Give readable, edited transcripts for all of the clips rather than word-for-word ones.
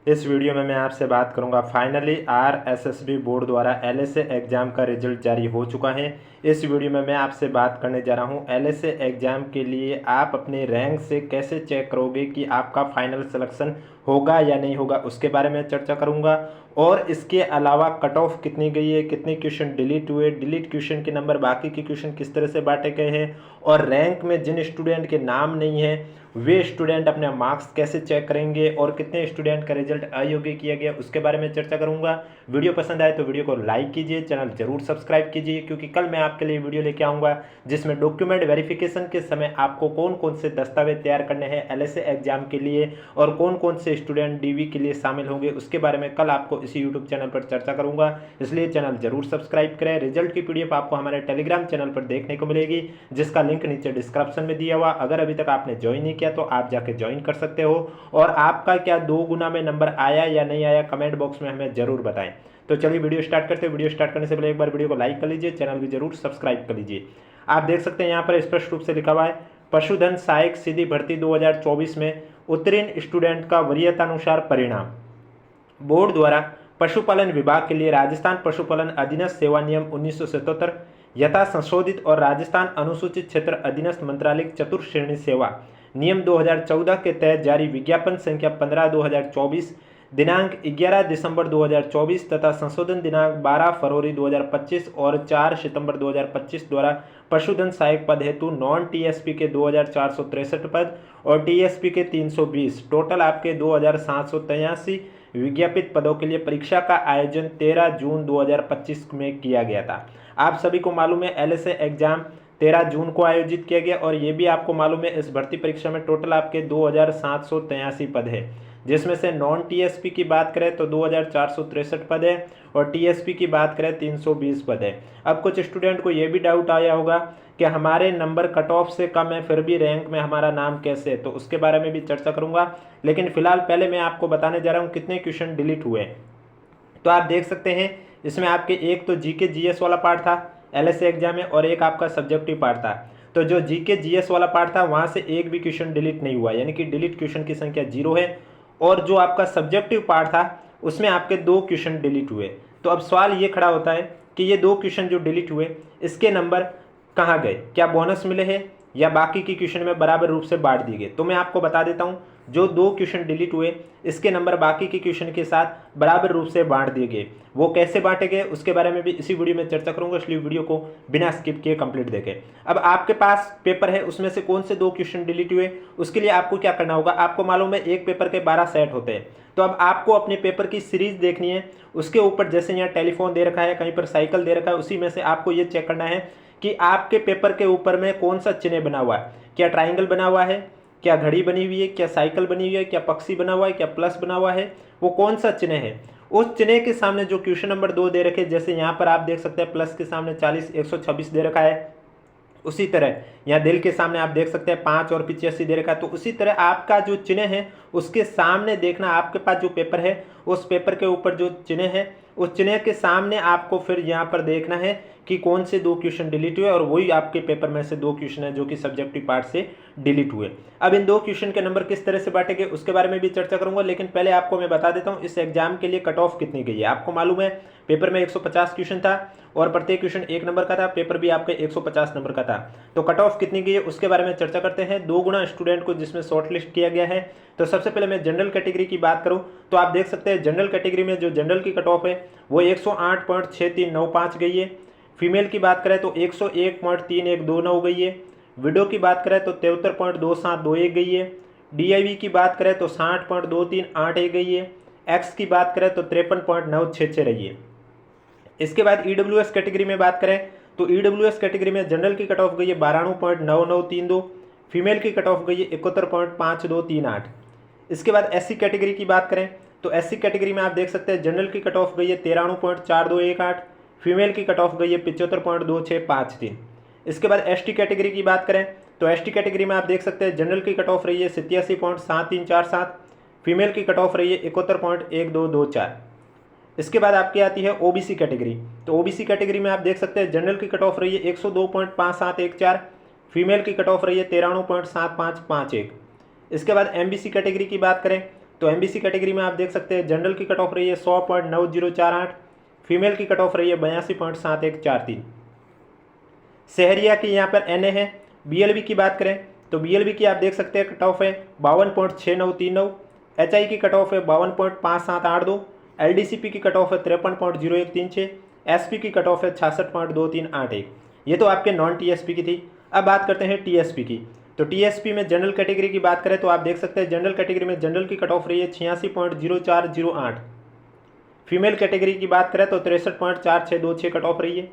इस वीडियो में मैं आपसे बात करूंगा फाइनली आरएसएसबी बोर्ड द्वारा एलएसए एग्ज़ाम का रिजल्ट जारी हो चुका है। इस वीडियो में मैं आपसे बात करने जा रहा हूं एलएसए एग्ज़ाम के लिए आप अपने रैंक से कैसे चेक करोगे कि आपका फाइनल सिलेक्शन होगा या नहीं होगा, उसके बारे में चर्चा करूंगा। और इसके अलावा कट ऑफ कितनी गई है, कितने क्वेश्चन डिलीट हुए, डिलीट क्वेश्चन के नंबर बाकी के क्वेश्चन किस तरह से बांटे गए हैं, और रैंक में जिन स्टूडेंट के नाम नहीं है वे स्टूडेंट अपने मार्क्स कैसे चेक करेंगे, और कितने स्टूडेंट का रिजल्ट अयोग्य किया गया उसके बारे में चर्चा करूंगा। वीडियो पसंद आए तो वीडियो को लाइक कीजिए, चैनल जरूर सब्सक्राइब कीजिए, क्योंकि कल मैं आपके लिए वीडियो लेके आऊँगा जिसमें डॉक्यूमेंट वेरिफिकेशन के समय आपको कौन कौन से दस्तावेज तैयार करने हैं एलएसए एग्जाम के लिए, और कौन कौन से स्टूडेंट डीवी के लिए शामिल होंगे उसके बारे में कल आपको इसी यूट्यूब चैनल पर चर्चा करूंगा। इसलिए चैनल जरूर सब्सक्राइब करें। रिजल्ट की पीडीएफ आपको हमारे टेलीग्राम चैनल पर देखने को मिलेगी, जिसका लिंक नीचे डिस्क्रिप्शन में दिया हुआ। अगर अभी तक आपने ज्वाइन नहीं किया तो आप जाके ज्वाइन कर सकते हो। और आपका क्या 2 गुना में नंबर आया या नहीं आया कमेंट बॉक्स में हमें जरूर बताएं। तो चलिए वीडियो स्टार्ट करते हैं। वीडियो स्टार्ट करने से पहले एक बार वीडियो को लाइक कर लीजिए, चैनल भी जरूर सब्सक्राइब कर लीजिए। आप देख सकते हैं यहाँ पर स्पष्ट रूप से लिखा हुआ है पशुधन सहायक सीधी भर्ती 2024 में उत्तीर्ण स्टूडेंट का वरीयतानुसार परिणाम। बोर्ड द्वारा पशुपालन विभाग के लिए राजस्थान पशुपालन अधीनस्थ सेवा नियम 1977 यथा संशोधित और राजस्थान अनुसूचित क्षेत्र अधीनस्थ मंत्रालय चतुर्थ श्रेणी सेवा नियम 2014 के तहत जारी विज्ञापन संख्या 15/2024 दिनांक 11 दिसंबर 2024 तथा संशोधन दिनांक 12 फरवरी 2025 और 4 सितंबर 2025 द्वारा पशुधन सहायक पद हेतु नॉन टीएसपी के 2463 पद और टीएसपी के 320, टोटल आपके 2783 विज्ञापित पदों के लिए परीक्षा का आयोजन 13 जून 2025 में किया गया था। आप सभी को मालूम है एलएसए एग्जाम 13 जून को आयोजित किया गया, और ये भी आपको मालूम है इस भर्ती परीक्षा में टोटल आपके 2783 पद है, जिसमें से नॉन टीएसपी की बात करें तो 2463 पद है और टीएसपी की बात करें 320 पद है। अब कुछ स्टूडेंट को ये भी डाउट आया होगा कि हमारे नंबर कट ऑफ से कम है फिर भी रैंक में हमारा नाम कैसे है, तो उसके बारे में भी चर्चा करूंगा। लेकिन फिलहाल पहले मैं आपको बताने जा रहा हूँ कितने क्वेश्चन डिलीट हुए। तो आप देख सकते हैं इसमें आपके एक तो जीके जीएस वाला पार्ट था एलएसए एग्जाम में, और एक आपका सब्जेक्टिव पार्ट था। तो जो जीके जीएस वाला पार्ट था वहां से एक भी क्वेश्चन डिलीट नहीं हुआ, यानी कि डिलीट क्वेश्चन की संख्या 0 है। और जो आपका सब्जेक्टिव पार्ट था उसमें आपके 2 क्वेश्चन डिलीट हुए। तो अब सवाल ये खड़ा होता है कि ये 2 क्वेश्चन जो डिलीट हुए इसके नंबर कहाँ गए, क्या बोनस मिले हैं या बाकी के क्वेश्चन में बराबर रूप से बांट दिए गए। तो मैं आपको बता देता हूँ जो 2 क्वेश्चन डिलीट हुए इसके नंबर बाकी के क्वेश्चन के साथ बराबर रूप से बांट दिए गए। वो कैसे बांटे गए उसके बारे में भी इसी वीडियो में चर्चा करूंगा, इसलिए वीडियो को बिना स्किप किए कंप्लीट देखें। अब आपके पास पेपर है, उसमें से कौन से 2 क्वेश्चन डिलीट हुए उसके लिए आपको क्या करना होगा। आपको मालूम है एक पेपर के 12 सेट होते हैं। तो अब आपको अपने पेपर की सीरीज देखनी है, उसके ऊपर जैसे यहाँ टेलीफोन दे रखा है, कहीं पर साइकिल दे रखा है, उसी में से आपको ये चेक करना है कि आपके पेपर के ऊपर में कौन सा चिन्ह बना हुआ है। क्या ट्राइंगल बना हुआ है, क्या घड़ी बनी हुई है, क्या साइकिल बनी हुई है, क्या पक्षी बना हुआ है, क्या प्लस बना हुआ है, वो कौन सा चिन्ह है। उस चिन्ह के सामने जो क्वेश्चन नंबर 2 दे रखे, जैसे यहाँ पर आप देख सकते हैं प्लस के सामने 40 126 दे रखा है, उसी तरह यहाँ दिल के सामने आप देख सकते हैं 5 और 85 दे रखा है। तो उसी तरह आपका जो चिन्ह है उसके सामने देखना, आपके पास जो पेपर है उस पेपर के ऊपर जो चिन्ह है उस चिन्ह के सामने आपको फिर यहाँ पर देखना है कि कौन से 2 क्वेश्चन डिलीट हुए, और वही आपके पेपर में से 2 क्वेश्चन है जो कि सब्जेक्टिव पार्ट से डिलीट हुए। अब इन 2 क्वेश्चन के नंबर किस तरह से बांटे गए उसके बारे में भी चर्चा करूंगा, लेकिन पहले आपको मैं बता देता हूँ इस एग्जाम के लिए कट ऑफ कितनी गई है। आपको मालूम है पेपर में 150 क्वेश्चन था और प्रत्येक क्वेश्चन 1 नंबर का था, पेपर भी आपका 150 नंबर का था। तो कट ऑफ कितनी गई है उसके बारे में चर्चा करते हैं। 2 गुना स्टूडेंट को जिसमें शॉर्ट लिस्ट किया गया है। तो सबसे पहले मैं जनरल कैटेगरी की बात करूं तो आप देख सकते हैं जनरल कैटेगरी में जो जनरल की कट ऑफ है वो 108.6395 गई है। फीमेल की बात करें तो 101.3129 गई है। विडो की बात करें तो 73.2721 गई है। डीआईवी की बात करें तो 60.2381 गई है। एक्स की बात करें तो 53.966 रही है। इसके बाद ईडब्ल्यूएस कैटेगरी में बात करें तो ईडब्ल्यूएस कैटेगरी में जनरल की कट ऑफ गई है 92.9932, फीमेल की कट ऑफ गई है 71.5238। इसके बाद एससी कैटेगरी की बात करें तो एससी कैटेगरी में आप देख सकते हैं जनरल की कट ऑफ गई है 93.4218, फीमेल की कट ऑफ गई है 75.2653। इसके बाद एसटी कैटेगरी की बात करें तो एसटी कैटेगरी में आप देख सकते हैं जनरल की कट ऑफ रही है 87.7347, फीमेल की कट ऑफ रही है 71.1224। इसके बाद आपकी आती है ओबीसी कैटेगरी। तो ओबीसी कैटेगरी में आप देख सकते हैं जनरल की कट ऑफ रही है 102.5714, फीमेल की कट ऑफ रही है 93.7551। इसके बाद एमबीसी कैटेगरी की बात करें तो एमबीसी कैटेगरी में आप देख सकते हैं जनरल की कट ऑफ रही है 100.9048, फीमेल की कट ऑफ रही है 82.7143। शहरिया की यहाँ पर एनए है। बीएलबी की बात करें तो बीएलबी की आप देख सकते हैं कट ऑफ है 52.6939, एचआई की कट ऑफ है 52.5782, एलडीसीपी की कट ऑफ है 53.0136, एसपी की कट ऑफ है 66.2381। ये तो आपके नॉन टीएसपी की थी। अब बात करते हैं टीएसपी की। तो टीएसपी में जनरल कैटेगरी की बात करें तो आप देख सकते हैं जनरल कैटेगरी में जनरल की कट ऑफ रही है 86.0408, फीमेल कैटेगरी की बात करें तो 63.4626 कट ऑफ रही है।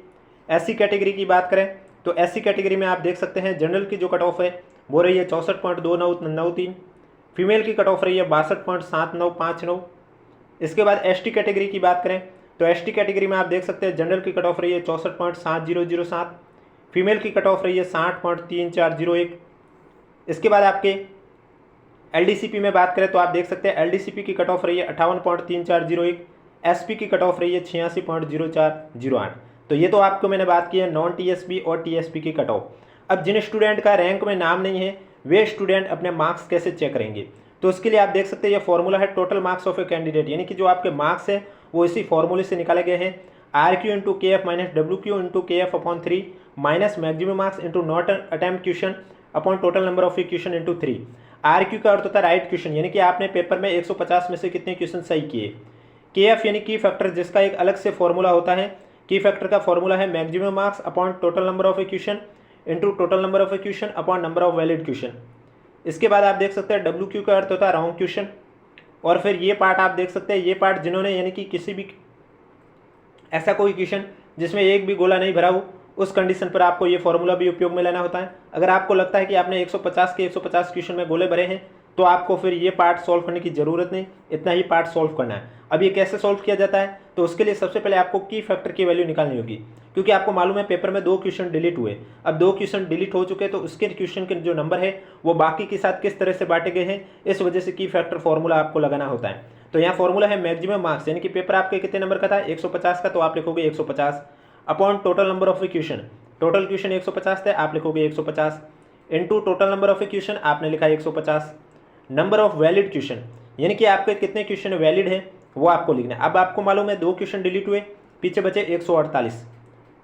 एससी कैटेगरी की बात करें तो एससी कैटेगरी में आप देख सकते हैं जनरल की जो कट ऑफ है वो रही है 64.2993, फीमेल की कट ऑफ रही है 62.7959। इसके बाद एसटी कैटेगरी की बात करें तो एसटी कैटेगरी में आप देख सकते हैं जनरल की कट ऑफ रही है 64.7007, फीमेल की कट ऑफ रही है 60.3401। इसके बाद आपके एलडीसीपी में बात करें तो आप देख सकते हैं एलडीसीपी की कट ऑफ रही है 58.3401, एसपी की कट ऑफ रही है 86.0408। तो ये तो आपको मैंने बात की है नॉन टीएसपी और टीएसपी की कट ऑफ। अब जिन स्टूडेंट का रैंक में नाम नहीं है वे स्टूडेंट अपने मार्क्स कैसे चेक करेंगे, तो उसके लिए आप देख सकते हैं ये फॉर्मूला है total marks of a candidate, यानी कि जो आपके मार्क्स है वो इसी फॉर्मूले से निकाले गए हैं। RQ इंटू के एफ माइनस WQ इंटू के F upon 3 minus maximum marks into not attempt question upon total number of question into 3। RQ का अर्थ होता है राइट क्वेश्चन, यानी कि आपने पेपर में 150 में से कितने क्वेश्चन सही किए। KF यानी की फैक्टर, जिसका एक अलग से फॉर्मूला होता है। की फैक्टर का फॉर्मूला है maximum marks upon total number of question into total number of question upon number of valid question. इसके बाद आप देख सकते हैं WQ का अर्थ होता है रॉन्ग क्वेश्चन। और फिर ये पार्ट आप देख सकते हैं, ये पार्ट जिन्होंने यानी कि किसी भी ऐसा कोई क्वेश्चन जिसमें एक भी गोला नहीं भरा हो, उस कंडीशन पर आपको ये फॉर्मूला भी उपयोग में लेना होता है। अगर आपको लगता है कि आपने 150 के 150 क्वेश्चन में गोले भरे हैं तो आपको फिर ये पार्ट सॉल्व करने की ज़रूरत नहीं, इतना ही पार्ट सॉल्व करना है। अब ये कैसे सॉल्व किया जाता है, तो उसके लिए सबसे पहले आपको की फैक्टर की वैल्यू निकालनी होगी, क्योंकि आपको मालूम है पेपर में 2 क्वेश्चन डिलीट हुए। अब 2 क्वेश्चन डिलीट हो चुके तो उसके क्वेश्चन के जो नंबर है वो बाकी के साथ किस तरह से बांटे गए हैं, इस वजह से की फैक्टर फॉर्मूला आपको लगाना होता है। तो यहाँ फॉर्मूला है मैक्सिमम मार्क्स, यानी कि पेपर आपके कितने नंबर का था 150 का, तो आप लिखोगे 150 upon total number of question, total question 150 थे, आप लिखोगे 150 into total number of question, आपने लिखा 150, नंबर ऑफ वैलिड क्वेश्चन, यानी कि आपके कितने क्वेश्चन वैलिड है वो आपको लिखना है। अब आपको मालूम है 2 क्वेश्चन डिलीट हुए, पीछे बचे 148,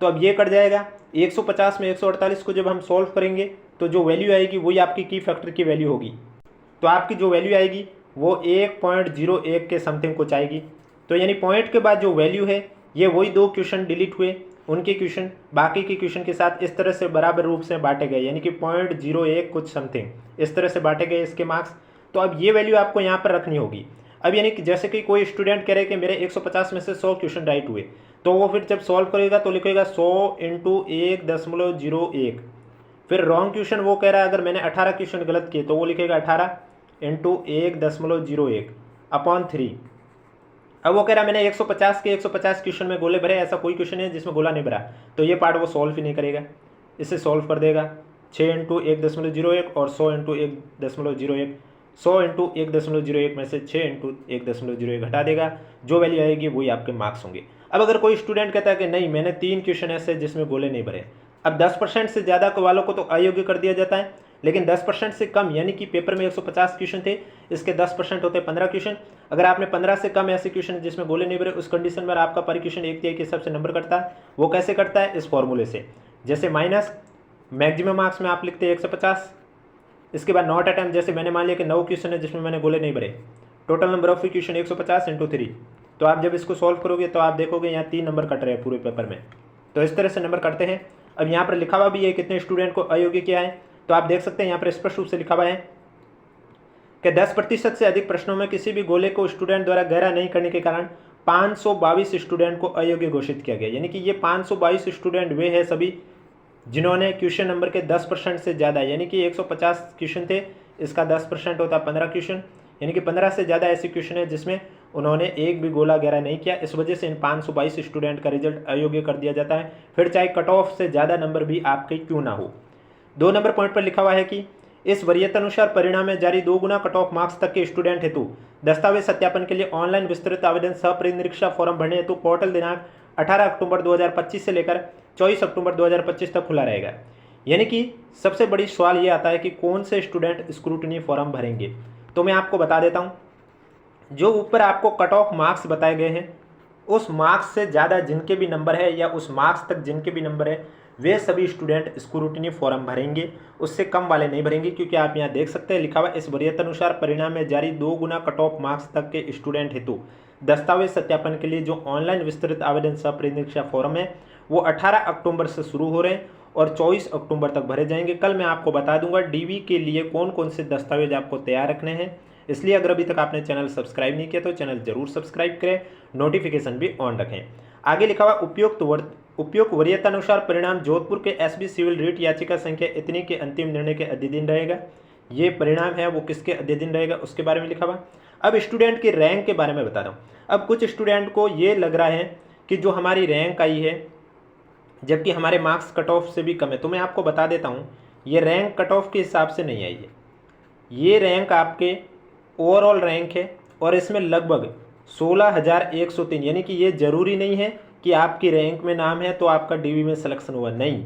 तो अब ये कट जाएगा। 150 में 148 को जब हम सॉल्व करेंगे तो जो वैल्यू आएगी वही आपकी की फैक्टर की वैल्यू होगी। तो आपकी जो वैल्यू आएगी वो 1.01 के समथिंग कुछ आएगी। तो यानी पॉइंट के बाद जो वैल्यू है ये वही 2 क्वेश्चन डिलीट हुए, उनके क्वेश्चन बाकी के क्वेश्चन के साथ इस तरह से बराबर रूप से बांटे गए, यानी कि 0.01 कुछ समथिंग इस तरह से बांटे गए इसके मार्क्स। तो अब ये वैल्यू आपको यहाँ पर रखनी होगी। अब यानी कि जैसे कि कोई स्टूडेंट कह रहे कि मेरे 150 में से 100 क्वेश्चन राइट हुए, तो वो फिर जब सॉल्व करेगा तो लिखेगा 100 इंटू 1.01। फिर रॉन्ग क्वेश्चन वो कह रहा है अगर मैंने 18 क्वेश्चन गलत किए तो वो लिखेगा 18 इंटू 1.01 अपॉन 3। अब वो कह रहा है मैंने 150 के 150 क्वेश्चन में गोले भरे, ऐसा कोई क्वेश्चन है जिसमें गोला नहीं भरा, तो ये पार्ट वो सॉल्व ही नहीं करेगा, इसे सॉल्व कर देगा 6 इंटू 1.01 और 100 इंटू 1.01, 100 इंटू 1.01 में से 6 इंटू 1.01 घटा देगा, जो वैल्यू आएगी वही आपके मार्क्स होंगे। अब अगर कोई स्टूडेंट कहता है कि नहीं मैंने 3 क्वेश्चन ऐसे जिसमें गोले नहीं भरे, अब 10% से ज़्यादा वालों को तो अयोग्य कर दिया जाता है, लेकिन 10% से कम, यानी कि पेपर में 150 क्वेश्चन थे, इसके 10% होते हैं 15 क्वेश्चन। अगर आपने 15 से कम ऐसे क्वेश्चन जिसमें गोले नहीं भरे, उस कंडीशन में आपका पर क्वेश्चन 1/3 के हिसाब से नंबर कटता है। वो कैसे कटता है, इस फॉर्मूले से, जैसे माइनस मैक्सिमम मार्क्स में आप लिखते हैं 150, इसके बाद नॉट अटेम्प्ट, जैसे मैंने मान लिया कि 9 क्वेश्चन है जिसमें मैंने गोले नहीं भरे, total number of question 150 into 3। तो आप जब इसको सॉल्व करोगे तो आप देखोगे यहाँ 3 नंबर कट रहे हैं पूरे पेपर में। तो इस तरह से नंबर कटते हैं। अब यहाँ पर लिखा हुआ भी है कितने स्टूडेंट को अयोग्य किया है, तो आप देख सकते हैं यहाँ पर स्पष्ट रूप से लिखा हुआ है कि 10% से अधिक प्रश्नों में किसी भी गोले को स्टूडेंट द्वारा गहरा नहीं करने के कारण 522 स्टूडेंट को अयोग्य घोषित किया गया। यानी कि ये 522 स्टूडेंट वे हैं सभी जिन्होंने क्वेश्चन नंबर के 10% से ज़्यादा, यानी कि 150 क्वेश्चन थे, इसका 10% होता है 15 क्वेश्चन, यानी कि 15 से ज़्यादा ऐसे क्वेश्चन है जिसमें उन्होंने एक भी गोला गहरा नहीं किया। इस वजह से इन 522 स्टूडेंट का रिजल्ट अयोग्य कर दिया जाता है, फिर चाहे कट ऑफ से ज़्यादा नंबर भी आपके क्यों ना हो। 2 नंबर पॉइंट पर लिखा हुआ है कि इस वरीयतानुसार परिणाम में जारी 2 गुना कट ऑफ मार्क्स तक के स्टूडेंट हेतु दस्तावेज सत्यापन के लिए ऑनलाइन विस्तृत आवेदन सह परिनिरीक्षा फॉर्म भरने हेतु पोर्टल दिनांक 18 अक्टूबर 2025 से लेकर 24 अक्टूबर 2025 तक खुला रहेगा। यानी कि सबसे बड़ी सवाल ये आता है कि कौन से स्टूडेंट स्क्रूटनी फॉर्म भरेंगे। तो मैं आपको बता देता हूँ जो ऊपर आपको कट ऑफ मार्क्स बताए गए हैं, उस मार्क्स से ज़्यादा जिनके भी नंबर है या उस मार्क्स तक जिनके भी नंबर है, वे सभी स्टूडेंट स्क्रूटिनी फॉर्म भरेंगे, उससे कम वाले नहीं भरेंगे। क्योंकि आप यहाँ देख सकते हैं लिखा हुआ, इस वरीयतानुसार परिणाम में जारी 2 गुना कट ऑफ मार्क्स तक के स्टूडेंट हेतु दस्तावेज सत्यापन के लिए जो ऑनलाइन विस्तृत आवेदन सह परीक्षा फॉर्म है वो 18 अक्टूबर से शुरू हो रहे हैं और 24 अक्टूबर तक भरे जाएंगे। कल मैं आपको बता दूंगा डीवी के लिए कौन कौन से दस्तावेज आपको तैयार रखने हैं। इसलिए अगर अभी तक आपने चैनल सब्सक्राइब नहीं किया तो चैनल जरूर सब्सक्राइब करें, नोटिफिकेशन भी ऑन रखें। आगे लिखा हुआ उपयुक्त वरीयतानुसार परिणाम जोधपुर के एसबी सिविल रिट याचिका संख्या इतनी के अंतिम निर्णय के अधीन रहेगा। ये परिणाम है वो किसके अधीन रहेगा उसके बारे में लिखा हुआ। अब स्टूडेंट की रैंक के बारे में बता रहा हूँ। अब कुछ स्टूडेंट को ये लग रहा है कि जो हमारी रैंक आई है जबकि हमारे मार्क्स कट ऑफ से भी कम है, तो मैं आपको बता देता हूँ ये रैंक कट ऑफ के हिसाब से नहीं आई है। ये रैंक आपके ओवरऑल रैंक है और इसमें लगभग 16,103, यानी कि ये जरूरी नहीं है कि आपकी रैंक में नाम है तो आपका डीवी में सिलेक्शन हुआ, नहीं।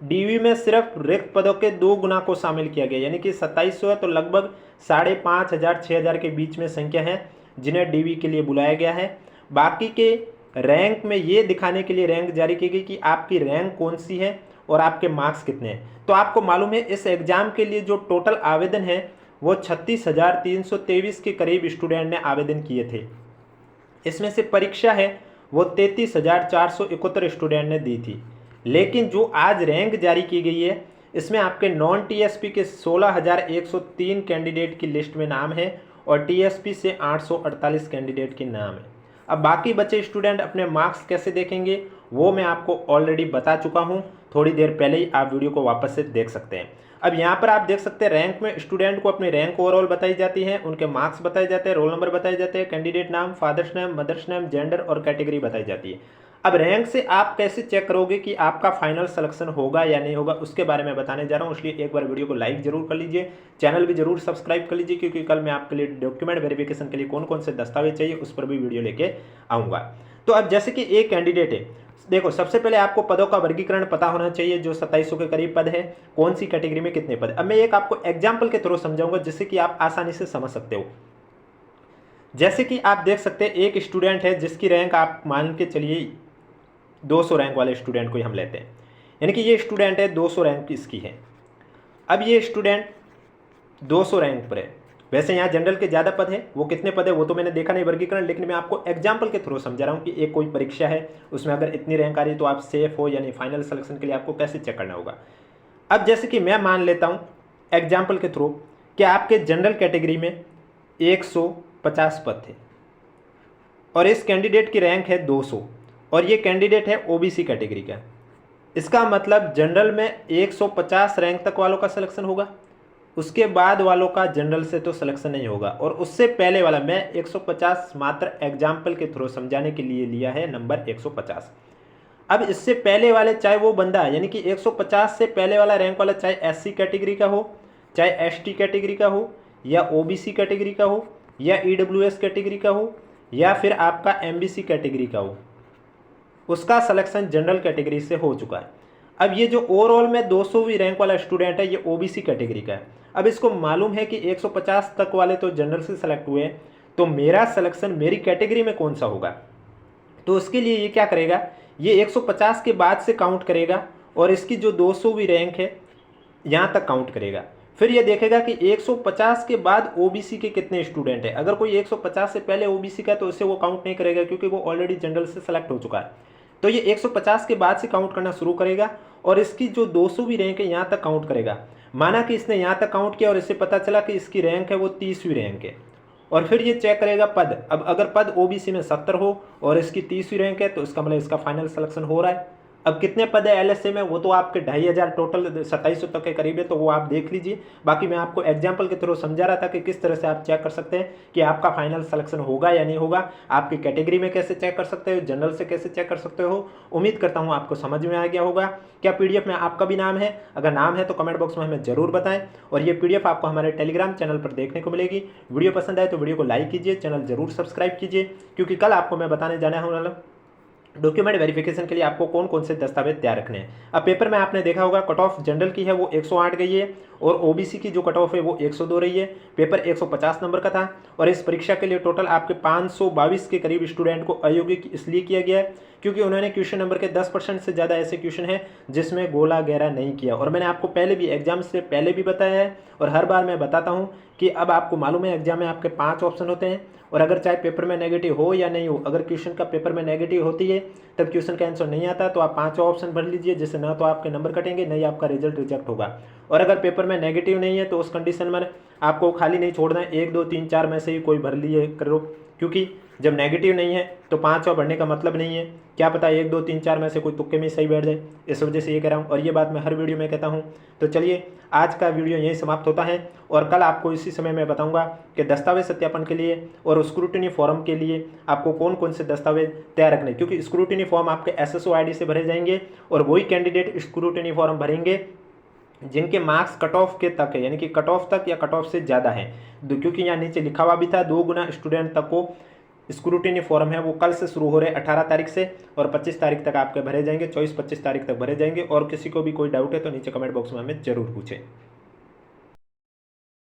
डीवी में सिर्फ रिक्त पदों के 2 गुना को शामिल किया गया, यानी कि 2700 है तो लगभग 5,500 6,000 के बीच में संख्या है जिन्हें डीवी के लिए बुलाया गया है। बाकी के रैंक में ये दिखाने के लिए रैंक जारी की गई कि आपकी रैंक कौन सी है और आपके मार्क्स कितने हैं। तो आपको मालूम है इस एग्जाम के लिए जो टोटल आवेदन है वो 36,323 के करीब स्टूडेंट ने आवेदन किए थे। इसमें से परीक्षा है वो 33,471 स्टूडेंट ने दी थी। लेकिन जो आज रैंक जारी की गई है इसमें आपके नॉन टीएसपी के 16,103 कैंडिडेट की लिस्ट में नाम है और टीएसपी से 848 कैंडिडेट के नाम है। अब बाकी बचे स्टूडेंट अपने मार्क्स कैसे देखेंगे वो मैं आपको ऑलरेडी बता चुका हूँ, थोड़ी देर पहले ही आप वीडियो को वापस से देख सकते हैं। अब यहाँ पर आप देख सकते हैं रैंक में स्टूडेंट को अपनी रैंक ओवरऑल बताई जाती है, उनके मार्क्स बताए जाते हैं, रोल नंबर बताए जाते हैं, कैंडिडेट नाम, father's name, mother's name, gender और कैटेगरी बताई जाती है। अब रैंक से आप कैसे चेक करोगे कि आपका फाइनल सिलेक्शन होगा या नहीं होगा उसके बारे में बताने जा रहा हूँ। इसलिए एक बार वीडियो को लाइक जरूर कर लीजिए, चैनल भी जरूर सब्सक्राइब कर लीजिए, क्योंकि कल मैं आपके लिए डॉक्यूमेंट वेरिफिकेशन के लिए कौन कौन से दस्तावेज चाहिए उस पर भी वीडियो लेके आऊँगा। तो अब जैसे कि एक कैंडिडेट है, देखो सबसे पहले आपको पदों का वर्गीकरण पता होना चाहिए, जो 2700 के करीब पद है, कौन सी कैटेगरी में कितने पद। अब मैं एक आपको एग्जाम्पल के थ्रू समझाऊंगा जिससे कि आप आसानी से समझ सकते हो। जैसे कि आप देख सकते हैं एक स्टूडेंट है जिसकी रैंक आप मान के चलिए 200 रैंक वाले स्टूडेंट को ही हम लेते हैं, यानी कि ये स्टूडेंट है 200 रैंक इसकी है। अब ये स्टूडेंट 200 रैंक पर है। वैसे यहाँ जनरल के ज़्यादा पद है, वो कितने पद है वो तो मैंने देखा नहीं वर्गीकरण, लेकिन मैं आपको एग्जाम्पल के थ्रू समझा रहा हूँ कि एक कोई परीक्षा है उसमें अगर इतनी रैंक आ रही तो आप सेफ हो यानी फाइनल सिलेक्शन के लिए आपको कैसे चेक करना होगा। अब जैसे कि मैं मान लेता हूँ एग्जाम्पल के थ्रू कि आपके जनरल कैटेगरी में 150 पद थे और इस कैंडिडेट की रैंक है 200 और ये कैंडिडेट है ओबीसी कैटेगरी का। इसका मतलब जनरल में 150 रैंक तक वालों का सिलेक्शन होगा, उसके बाद वालों का जनरल से तो सिलेक्शन नहीं होगा, और उससे पहले वाला मैं 150 मात्र एग्जाम्पल के थ्रू समझाने के लिए लिया है नंबर 150। अब इससे पहले वाले चाहे वो बंदा यानी कि 150 से पहले वाला रैंक वाला चाहे एससी कैटेगरी का हो, चाहे एसटी कैटेगरी का हो, या ओबीसी कैटेगरी का हो, या ईडब्ल्यूएस कैटेगरी का हो, या फिर आपका एमबीसी कैटेगरी का हो, उसका सिलेक्शन जनरल कैटेगरी से हो चुका है। अब ये जो ओवरऑल में 200वीं रैंक वाला स्टूडेंट है ये ओबीसी कैटेगरी का है। अब इसको मालूम है कि 150 तक वाले तो जनरल से सेलेक्ट हुए हैं, तो मेरा सिलेक्शन मेरी कैटेगरी में कौन सा होगा। तो उसके लिए ये क्या करेगा, ये 150 के बाद से काउंट करेगा और इसकी जो 200वीं रैंक है यहाँ तक काउंट करेगा। फिर ये देखेगा कि 150 के बाद ओबीसी के कितने स्टूडेंट हैं। अगर कोई 150 से पहले ओबीसी का तो इसे वो काउंट नहीं करेगा क्योंकि वो ऑलरेडी जनरल से सेलेक्ट हो चुका है। तो ये 150 के बाद से काउंट करना शुरू करेगा और इसकी जो 200वीं रैंक है यहाँ तक काउंट करेगा। माना कि इसने यहाँ तक काउंट किया और इससे पता चला कि इसकी रैंक है वो 30वीं रैंक है, और फिर ये चेक करेगा पद। अब अगर पद ओबीसी में 70 हो और इसकी 30वीं रैंक है तो इसका मतलब इसका फाइनल सिलेक्शन हो रहा है। अब कितने पद है एलएसए में वो तो आपके 2,500 टोटल 2700 तक के करीब है, तो वो आप देख लीजिए। बाकी मैं आपको एग्जाम्पल के थ्रू समझा रहा था कि किस तरह से आप चेक कर सकते हैं कि आपका फाइनल सिलेक्शन होगा या नहीं होगा। आपकी कैटेगरी में कैसे चेक कर सकते हो, जनरल से कैसे चेक कर सकते हो। उम्मीद करता हूँ आपको समझ में आ गया होगा। क्या पीडीएफ में आपका भी नाम है? अगर नाम है तो कमेंट बॉक्स में हमें जरूर बताएं, और ये पीडीएफ आपको हमारे टेलीग्राम चैनल पर देखने को मिलेगी। वीडियो पसंद आए तो वीडियो को लाइक कीजिए, चैनल जरूर सब्सक्राइब कीजिए, क्योंकि कल आपको मैं बताने जाना है डॉक्यूमेंट वेरिफिकेशन के लिए आपको कौन कौन से दस्तावेज तैयार रखने हैं। अब पेपर में आपने देखा होगा कट ऑफ जनरल की है वो 108 गई है और ओबीसी की जो कट ऑफ है वो 102 रही है। पेपर 150 नंबर का था और इस परीक्षा के लिए टोटल आपके 522 के करीब स्टूडेंट को अयोग्य इसलिए किया गया है क्योंकि उन्होंने क्वेश्चन नंबर के 10% से ज़्यादा ऐसे क्वेश्चन हैं जिसमें गोला गहरा नहीं किया। और मैंने आपको पहले भी एग्जाम से पहले भी बताया है और हर बार मैं बताता हूँ कि अब आपको मालूम है एग्जाम में आपके 5 ऑप्शन होते हैं और अगर चाहे पेपर में नेगेटिव हो या नहीं हो, अगर क्वेश्चन का पेपर में नेगेटिव होती है तब क्वेश्चन का आंसर नहीं आता तो आप 5 ऑप्शन भर लीजिए, जिससे ना तो आपके नंबर कटेंगे नहीं आपका रिजल्ट रिजेक्ट होगा। और अगर पेपर में नेगेटिव नहीं है तो उस कंडीशन में आपको खाली नहीं छोड़ना है, 1 2 3 4 में से ही कोई भर लिए करो, क्योंकि जब नेगेटिव नहीं है तो 5 और भरने का मतलब नहीं है, क्या पता 1 2 3 4 में से कोई तुक्के में सही बैठ जाए, इस वजह से ये कह रहा हूँ और ये बात मैं हर वीडियो में कहता हूँ। तो चलिए आज का वीडियो यहीं समाप्त होता है और कल आपको इसी समय मैं बताऊंगा कि दस्तावेज सत्यापन के लिए और स्क्रूटिनी फॉर्म के लिए आपको कौन कौन से दस्तावेज तैयार रखने, क्योंकि स्क्रूटिनी फॉर्म आपके SSO ID से भरे जाएंगे और वही कैंडिडेट स्क्रूटिनी फॉर्म भरेंगे जिनके मार्क्स कट ऑफ के तक है, यानी कि कट ऑफ तक या कट ऑफ से ज़्यादा है, क्योंकि यहाँ नीचे लिखा हुआ भी था 2 गुना स्टूडेंट तक को स्क्रूटिनी फॉर्म है वो कल से शुरू हो रहे 18 तारीख से और 25 तारीख तक आपके भरे जाएंगे, 24-25 तारीख तक भरे जाएंगे। और किसी को भी कोई डाउट है तो नीचे कमेंट बॉक्स में हमें जरूर पूछें।